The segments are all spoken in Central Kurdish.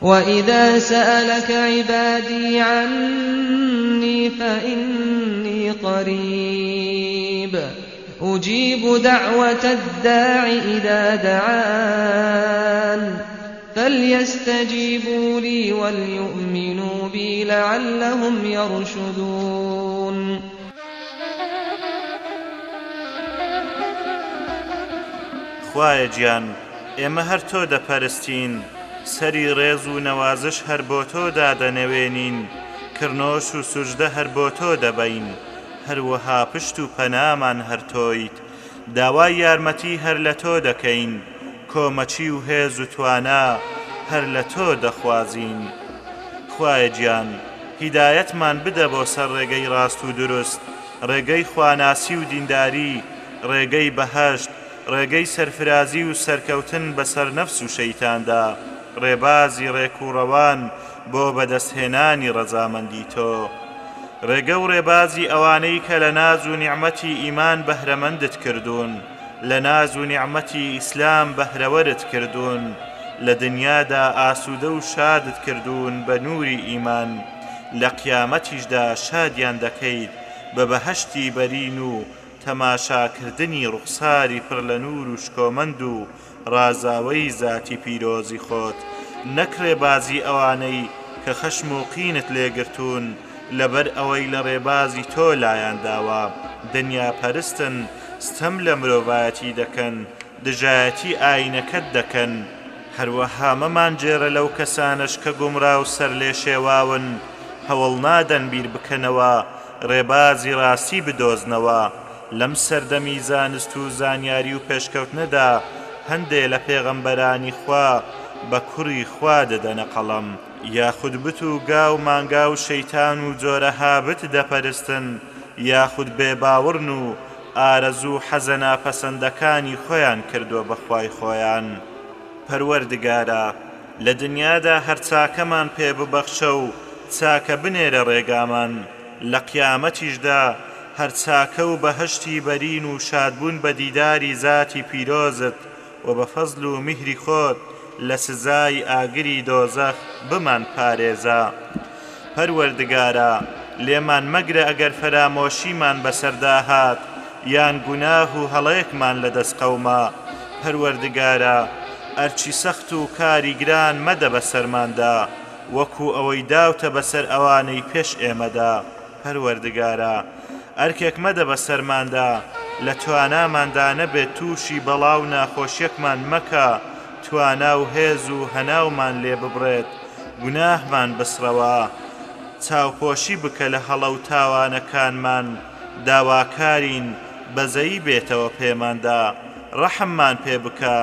وإذا سألك عبادي عني فإني قريب أجيب دعوة الداع إذا دعان فليستجيبوا لي وليؤمنوا بي لعلهم يرشدون خوایە گیان ئێمە هەر تۆ دەپەرستین سەری ڕێز و نەوازش هەر بۆ تۆ دادەنەوێنین کڕنۆش و سوژدە هەر بۆ تۆ دەبەین هەروەها پشت و پەنامان هەر تۆیت داوای یارمەتی هەر لە تۆ دەکەین کۆمەچی و هێز و توانا هەر لە تۆ دەخوازین خوایە گیان هیدایەتمان بدە بۆ سەر ڕێگەی ڕاست و دروست ڕێگەی خواناسی و دینداری ڕێگەی بەهەشت ڕێگەی سەرفرازی و سەرکەوتن بەسەر نەفس و شەیتاندا ڕێبازی ڕێک و ڕەوان بۆ بەدەستهێنانی ڕەزامەندی تۆ ڕێگە و ڕێبازی ئەوانەی کە لە ناز و نیعمەتی ئیمان بەهرەمەندت کردوون لە ناز و نیعمەتی ئیسلام بەهرەوەرت کردوون لە دنیادا ئاسوودە و شادت کردوون بە نووری ئیمان لە قیامەتیشدا شادیان دەکەیت بە بەهەشتی بەرین و تەماشاکردنی ڕوخساری پڕ لە نور و شکۆمەند و ڕازاوەی زاتی پیرۆزی خۆت نەکرێ بازی ئەوانەی کە خەشم و قینت لێگرتوون لەبەر ئەوەی لە ڕێبازی تۆ لایان داوە دنیا پەرستن ستەم لە مرۆڤایەتی دەکەن دژایەتی ئاینەکەت دەکەن هەروەها مەمان جێرە لەو کەسانش کە گومڕا و سەر لێ شێواون هەوڵ نادەن بیر بکەنەوە ڕێبازی ڕاستی بدۆزنەوە لەم سەردەمی زانست و زانیاری و پێشکەوتنەدا هەندێ لە پێغەمبەرانی خوا بە کوڕی خوا دەدەنە قەڵەم یاخود بت و گا و مانگا و شەیتان و جۆرە هابت دەپەرستن یاخود بێباوڕن و ئارەزوو حەزە ناپەسەندەکانی خۆیان کردووە بەخوای خۆیان پەروەردگارە لە دنیادا هەر چاکەمان پێ ببەخشە و چاکە بنێرە ڕێگامان لە قیامەتیشدا هەر چاکە و بەهەشتی بەرین و شادبوون بە دیداری زاتی پیرۆزت و بە فەزل و میهری خۆت لە سزای ئاگری دۆزەخ بمان پارێزە پەروەردگارە لێمان مەگرە ئەگەر فەرامۆشیمان بەسەردا هات یان گوناه و هەڵەیەکمان لەدەست قەوما پەروەردگارە ئەرچی سەخت و کاری گران مەدە بەسەرماندا وەکو ئەوەی داوتە بەسەر ئەوانەی پێش ئێمەدا پەروەردگارە ئەرکێک مەدە بەسەرماندا لە تواناماندا نەبێت تووشی بەڵاو ناخۆشیەکمان مەکە توانا و هێز و هەناومان لێ ببڕێت گوناهمان بسڕەوە چاوپۆشی بکە لە هەڵە و تاوانەکانمان داواکارین بەزەیی بێتەوە پێماندا ڕەحممان پێ بکە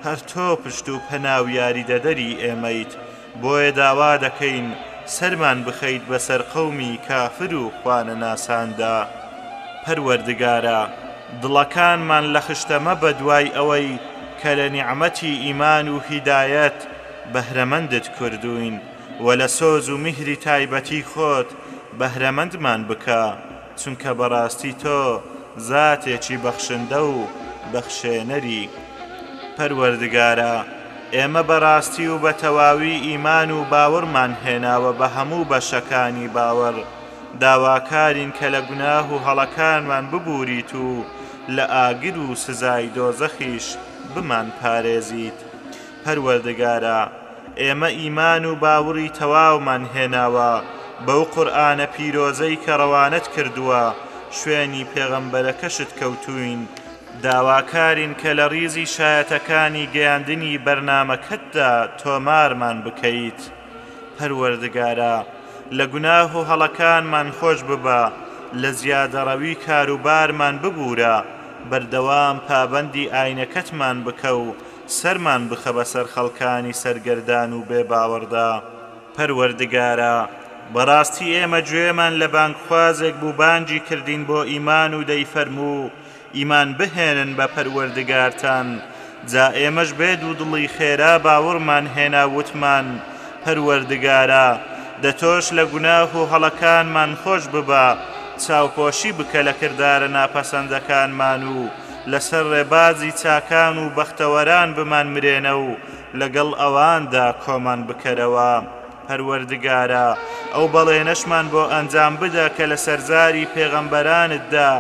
هەر تۆ پشت و پەنا و یاریدەدەری ئێمەیت بۆیە داوا دەکەین سەرمان بخەیت بەسەر قەومی کافر و خوانە ناساندا پەروەردگارە دڵەکانمان لە خشتەمە بە دوای ئەوەی کە لە نیعمەتی ئیمان و هیدایەت بەهرەمەندت کردوین و لە سۆز و میهری تایبەتی خۆت بەهرەمەندمان بکە چونکە بەڕاستی تۆ زاتێکی بەخشندە و بەخشێنەری پەروەردگارە ئێمە بەڕاستی و بە تەواوی ئیمان و باوەڕمان هێناوە بە هەموو بەشەکانی باوەڕ داواکارین کە لە گوناه و هەڵەکانمان ببووریت و لە ئاگر و سزای دۆزەخیش بمان پارێزیت پەروەردگارە ئێمە ئیمان و باوەڕی تەواومان هێناوە بەو قورئانە پیرۆزەی کە ڕەوانەت کردووە شوێنی پێغەمبەرەکەشت کەوتوین داواکارین کە لە ڕیزی شایەتەکانی گەیاندنی بەرنامەکەتدا تۆمارمان بکەیت پەروەردگارە لە گوناه و هەڵەکانمان خۆش ببە لە زیادەڕەوی کاروبارمان ببوورە بەردەوام پابەندی ئاینەکەتمان بکە و سەرمان بخە بەسەر خەڵکانی سەرگەردان و بێباوەڕدا پەروەردگارە بەڕاستی ئێمە گوێمان لە بانگخوازێک بوو بانگی کردین بۆ ئیمان و دەیفەرموو ئیمان بهێنن بە پەروەردگارتان جا ئێمەش بێد و دڵی خێرا باوەڕمان هێنا وتمان پەروەردگارە دەتۆش لە گوناه و هەڵەکانمان خۆش ببە چاوپۆشی بکە لە کردارە ناپەسەندەکانمان و لەسەر ڕێبازی چاکان و بەختەوەران بمان مرێنە و لەگەڵ ئەواندا کۆمان بکەرەوە. پەروەردگارە ئەو بەڵێنەشمان بۆ ئەنجام بدە کە لە سەرزاری پێغەمبەرانتدا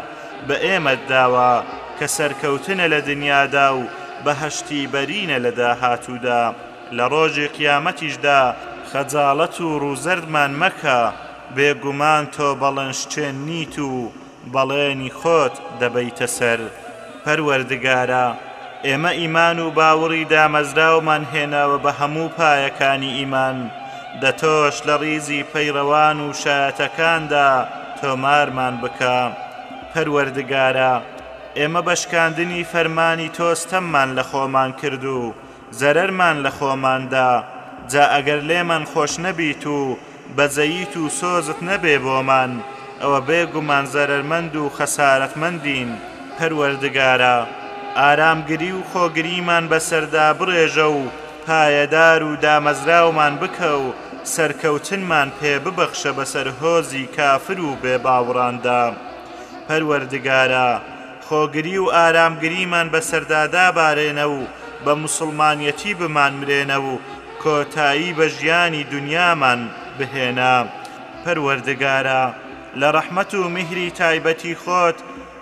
بە ئێمەت داوە کە سەرکەوتنە لە دنیادا و بەهەشتی بەرینە لە داهاتوودا. لە ڕۆژی قیامەتیشدا خەجاڵەت و ڕووزەردمان مەکە، بێگومان تۆ بەڵەنشچێن نیت و بەڵێنی خۆت دەبەیتە سەر. پەروەردگارە ئێمە ئیمان و باوەڕی دامەزراومان هێناوە بە هەموو پایەکانی ئیمان، دەتۆش لە ڕیزی پەیڕەوان و شایەتەکاندا تۆمارمان بکە. پەروەردگارە ئێمە بەشکاندنی فەرمانی تۆستەممان لە خۆمان کرد و زەرەرمان لە خۆماندا، جا ئەگەر لێمان خۆش نەبیت و بەزەییت و سۆزت نەبێ بۆمان، ئەوە بێگومان زەرەرمەند و خەسارەتمەندین. پەروەردگارە ئارامگری و خۆگریمان بەسەردا بڕێژە و پایەدار و دامەزراومان بکە و سەرکەوتنمان پێ ببەخشە بەسەر هۆزی کافر و بێباوڕاندا. پەروەردگارە خۆگری و ئارامگریمان بەسەردا دابارێنە و بە موسڵمانیەتی بمانمرێنە و کۆتایی بە ژیانی دنیامان بهێنا. پەروەردگارە لە ڕەحمەت و میهری تایبەتی خۆت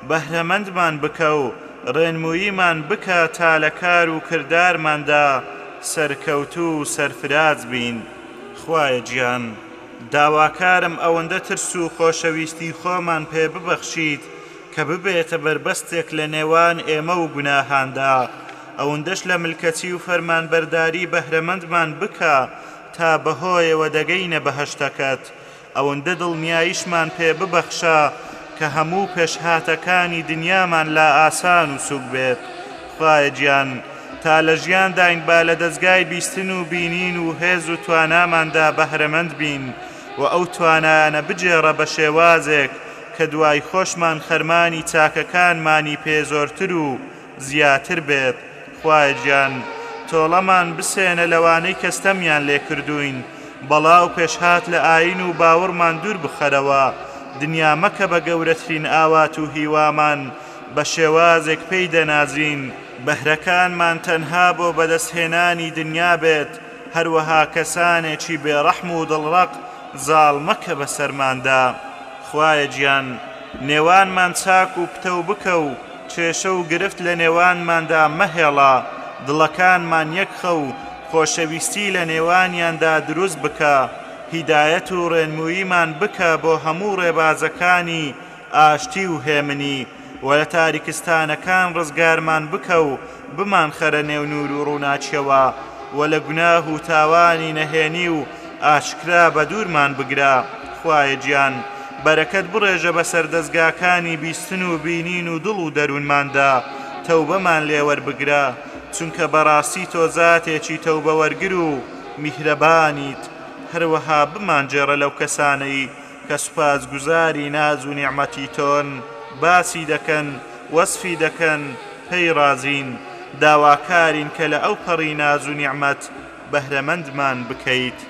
بەهرەمەندمان بکە و ڕێنموییمان بکە تا لە کار و کردارماندا سەرکەوتو و سەرفراز بین. خوایە گیان داواکارم ئەوەندە ترس و خۆشەویستی خۆمان پێ ببەخشیت کە ببێتە بربەستێک لە نێوان ئێمە و گوناهاندا، ئەوەندەش لە ملکەتی و فەرمانبەرداری بەهرەمەندمان بکە تا بەهۆیەوە دەگەینە بەهەشتەکەت، ئەوەندە دڵنیاییشمان پێ ببەخشە کە هەموو پێشهاتەکانی دنیامان لا ئاسان و سوک بێت. خوایە گیان تا لە ژیانداین با لە دەستگای بیستن و بینین و هێز و تواناماندا بەهرەمەند بین و ئەو توانانە بجێڕە بە شێوازێک کە دوای خۆشمان خەرمانی چاکەکانمانی پێ زۆرتر و زیاتر بێت. خوایە گیان تۆڵەمان بسێنە لەوانەی کەستەمیان لێ کردوین، بەڵاو پێشهات لە ئاین و باوەڕمان دوور بخەرەوە، دنیا مەکە بە گەورەترین ئاوات و هیوامان، بە شێوازێک پێی دەنازین بەهرەکانمان تەنها بۆ بەدەستهێنانی دنیا بێت، هەروەها کەسانێکی بێڕەحم و دڵڕەق زاڵ مەکە بەسەرماندا. خوایە گیان نێوانمان چاک و پتە و بکە و کێشە و گرفت لە نێوانماندا مەهێڵە، دڵەکانمان یەکخە و خۆشەویستی لە نێوانیاندا دروست بکە، هیدایەت و ڕێنموییمان بکە بۆ هەموو ڕێبازەکانی ئاشتی و هێمنی، و لە تاریکستانەکان ڕزگارمان بکە و بمان خەرە نێو نور و ڕووناچیەوە، و لە گوناه و تاوانی نەهێنی و ئاشکرا بە دوورمان بگرە. خوایە گیان بەرەکەت بڕێژە بەسەر دەستگاکانی بیستن و بینین و دڵ و دەروونماندا، تەوبەمان لێوەربگرە، چونکە بەڕاستی تۆ زاتێکی تەوبە وەرگر و میهرەبانیت. هەروەها بمانجێڕە لەو کەسانەی کە سوپاسگوزاری ناز و نیعمەتی تۆن، باسی دەکەن، وەسفی دەکەن، پێی ڕازین، داواکارین کە لە ئەو پەڕی ناز و نیعمەت بەهرەمەندمان بکەیت.